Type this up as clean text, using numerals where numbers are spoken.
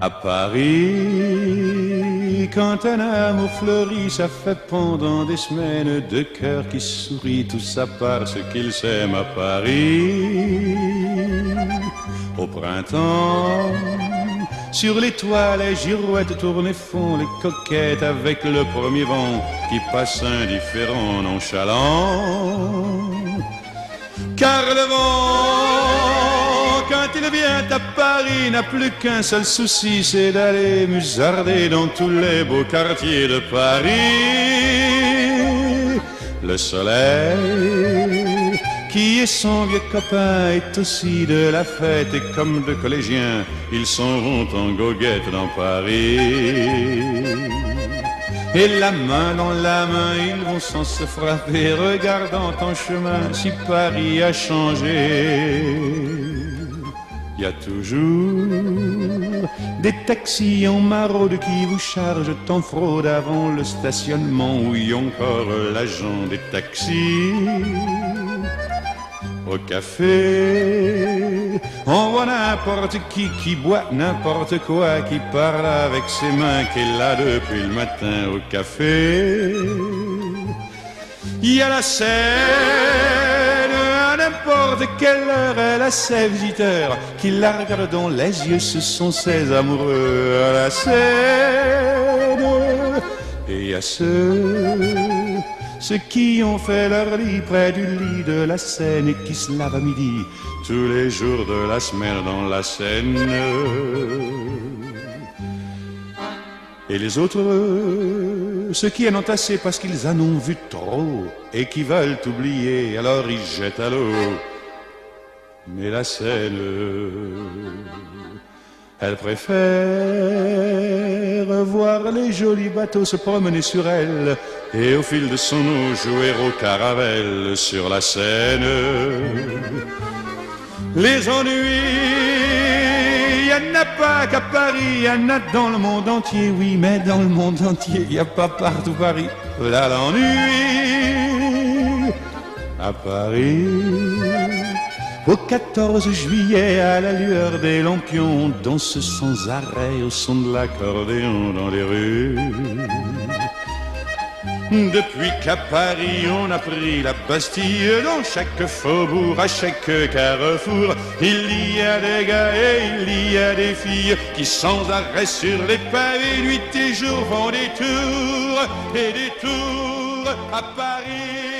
À Paris, quand un amour fleurit, ça fait pendant des semaines deux cœurs qui sourient, tout ça parce qu'ils s'aiment à Paris. Au printemps, sur les toits, les girouettes tournent et font les coquettes avec le premier vent qui passe indifférent, nonchalant. Car le vent, quand il vient à Paris, n'a plus qu'un seul souci, c'est d'aller musarder dans tous les beaux quartiers de Paris. Le soleil, qui est son vieux copain, est aussi de la fête, et comme deux collégiens, ils s'en vont en goguette dans Paris. Et la main dans la main, ils vont sans se frapper, regardant en chemin si Paris a changé. Il y a toujours des taxis en maraude qui vous chargent en fraude avant le stationnement. Oui, encore l'agent des taxis. Au café, on voit n'importe qui boit n'importe quoi, qui parle avec ses mains, qui est là depuis le matin au café. Il y a la scène, à n'importe quelle heure, elle a ses visiteurs qui la regardent dans les yeux, ce sont ses amoureux à la scène. Et il y a ceux qui ont fait leur lit près du lit de la Seine et qui se lavent à midi tous les jours de la semaine dans la Seine. Et les autres, ceux qui en ont assez parce qu'ils en ont vu trop et qui veulent oublier, alors ils jettent à l'eau. Mais la Seine, elle préfère voir les jolis bateaux se promener sur elle et au fil de son eau jouer au caravelle sur la Seine. Les ennuis, il n'y en a pas qu'à Paris, il y en a dans le monde entier, oui, mais dans le monde entier, il n'y a pas partout Paris. Là l'ennui, à Paris. Au 14 juillet, à la lueur des lampions, on danse sans arrêt au son de l'accordéon dans les rues. Depuis qu'à Paris on a pris la Bastille, dans chaque faubourg, à chaque carrefour, il y a des gars et il y a des filles qui sans arrêt sur les pavés, nuit et jour, font des tours à Paris.